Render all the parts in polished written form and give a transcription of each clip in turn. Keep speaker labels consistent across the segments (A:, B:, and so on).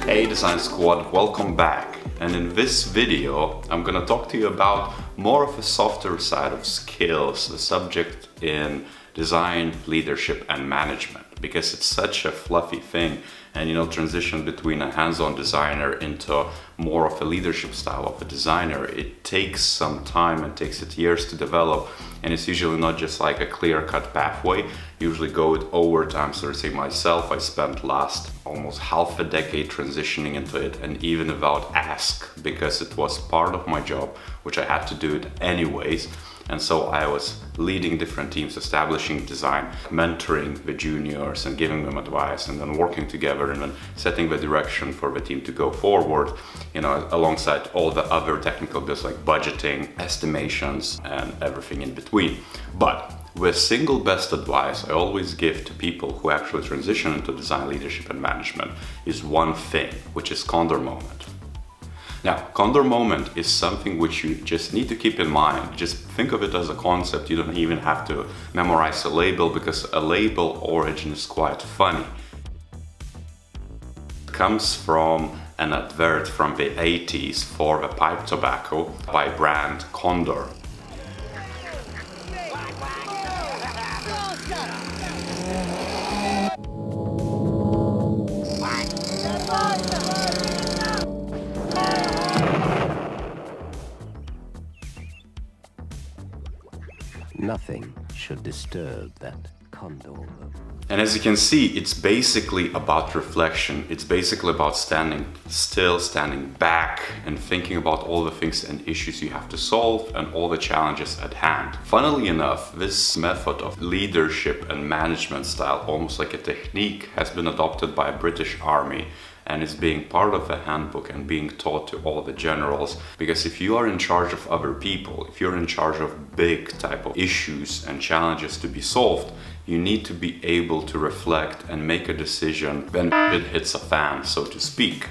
A: Hey Design Squad, welcome back. And in this video, I'm gonna talk to you about more of a softer side of skills, the subject in design, leadership, and management, because it's such a fluffy thing. And transition between a hands-on designer into more of a leadership style of a designer, it takes some time and takes it years to develop. And it's usually not just like a clear-cut pathway. Usually go with overtime. So let's say myself, I spent last almost half a decade transitioning into it, and even without ask, because it was part of my job, which I had to do it anyways. And so I was leading different teams, establishing design, mentoring the juniors and giving them advice, and then working together and then setting the direction for the team to go forward, alongside all the other technical bits like budgeting, estimations, and everything in between. But the single best advice I always give to people who actually transition into design, leadership, and management is one thing, which is Condor Moment. Now, Condor Moment is something which you just need to keep in mind. Just think of it as a concept. You don't even have to memorize a label, because a label origin is quite funny. It comes from an advert from the 80s for the pipe tobacco by brand Condor.
B: Nothing should disturb that Condor Moment.
A: And as you can see, it's basically about reflection. It's basically about standing still, standing back, and thinking about all the things and issues you have to solve and all the challenges at hand. Funnily enough, this method of leadership and management style, almost like a technique, has been adopted by a British Army and is being part of a handbook and being taught to all the generals. Because if you are in charge of other people, if you're in charge of big type of issues and challenges to be solved, you need to be able to reflect and make a decision when it hits a fan, so to speak.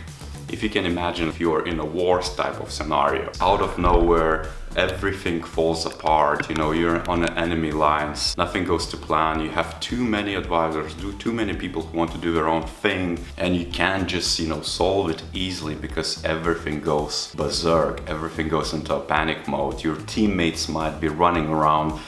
A: If you can imagine, if you are in a wars type of scenario, out of nowhere, everything falls apart, you're on the enemy lines, nothing goes to plan, you have too many advisors, too many people who want to do their own thing, and you can't just, solve it easily because everything goes berserk, everything goes into a panic mode. Your teammates might be running around,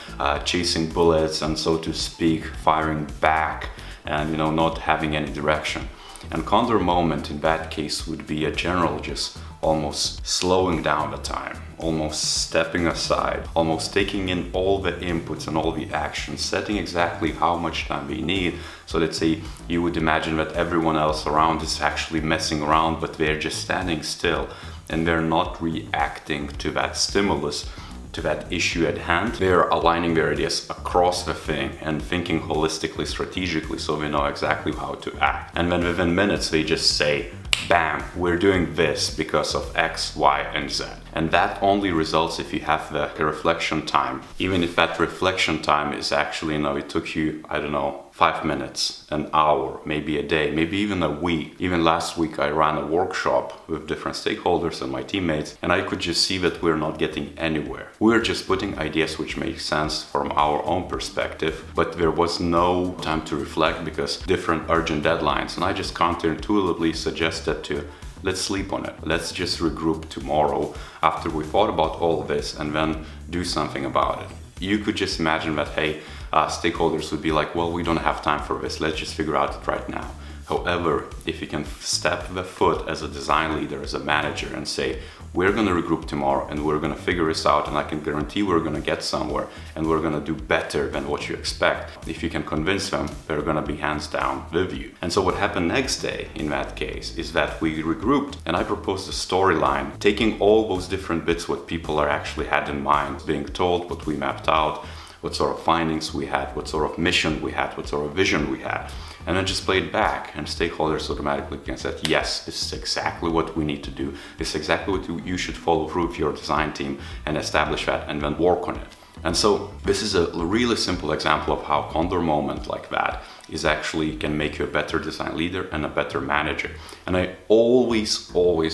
A: chasing bullets and, so to speak, firing back and, not having any direction. And Condor Moment in that case would be a general just almost slowing down the time, almost stepping aside, almost taking in all the inputs and all the actions, setting exactly how much time we need. So let's say you would imagine that everyone else around is actually messing around, but they're just standing still and they're not reacting to that stimulus, to that issue at hand. They're aligning their ideas across the thing and thinking holistically, strategically, so they know exactly how to act. And then within minutes, they just say, bam, we're doing this because of X, Y, and Z. And that only results if you have the reflection time. Even if that reflection time is actually, it took you, 5 minutes, an hour, maybe a day, maybe even a week. Even last week, I ran a workshop with different stakeholders and my teammates, and I could just see that we're not getting anywhere. We're just putting ideas which make sense from our own perspective, but there was no time to reflect because different urgent deadlines. And I just counterintuitively suggested let's sleep on it. Let's just regroup tomorrow after we thought about all this and then do something about it. You could just imagine that, stakeholders would be like, well, we don't have time for this. Let's just figure out it right now. However, if you can step the foot as a design leader, as a manager, and say, we're going to regroup tomorrow and we're going to figure this out, and I can guarantee we're going to get somewhere and we're going to do better than what you expect. If you can convince them, they're going to be hands down with you. And so what happened next day in that case is that we regrouped and I proposed a storyline, taking all those different bits what people are actually had in mind, being told what we mapped out, what sort of findings we had, what sort of mission we had, what sort of vision we had, and then just play it back, and stakeholders automatically can say, yes, this is exactly what we need to do, this is exactly what you should follow through with your design team and establish that and then work on it. And so this is a really simple example of how Condor Moment like that is actually can make you a better design leader and a better manager. And I always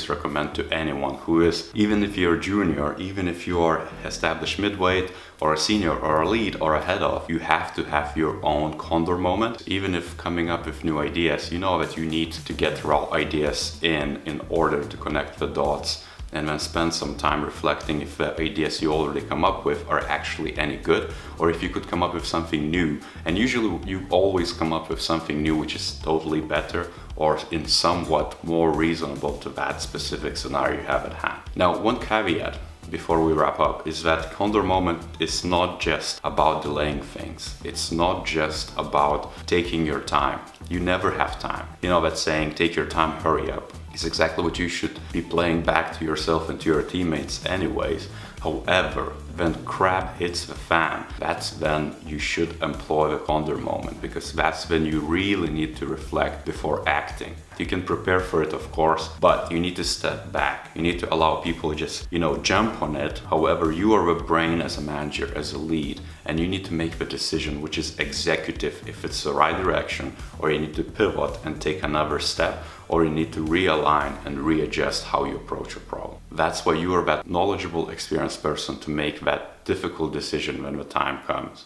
A: recommend to anyone who is, even if you're a junior, even if you are established midweight or a senior or a lead or a head of, you have to have your own Condor Moment. Even if coming up with new ideas, you know that you need to get raw ideas in order to connect the dots, and then spend some time reflecting if the ideas you already come up with are actually any good, or if you could come up with something new. And usually you always come up with something new which is totally better or in somewhat more reasonable to that specific scenario you have at hand. Now, one caveat before we wrap up is that Condor Moment is not just about delaying things. It's not just about taking your time. You never have time. You know that saying, take your time, hurry up. It's exactly what you should be playing back to yourself and to your teammates anyways. However, when crap hits the fan, that's when you should employ the Condor Moment, because that's when you really need to reflect before acting. You can prepare for it, of course, but you need to step back. You need to allow people to just, jump on it. However, you are the brain as a manager, as a lead, and you need to make the decision, which is executive, if it's the right direction, or you need to pivot and take another step, or you need to realign and readjust how you approach a problem. That's why you are that knowledgeable, experienced person to make that difficult decision when the time comes.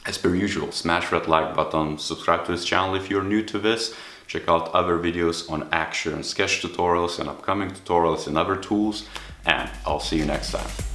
A: As per usual, smash that like button, subscribe to this channel if you're new to this, check out other videos on action, sketch tutorials and upcoming tutorials and other tools, and I'll see you next time.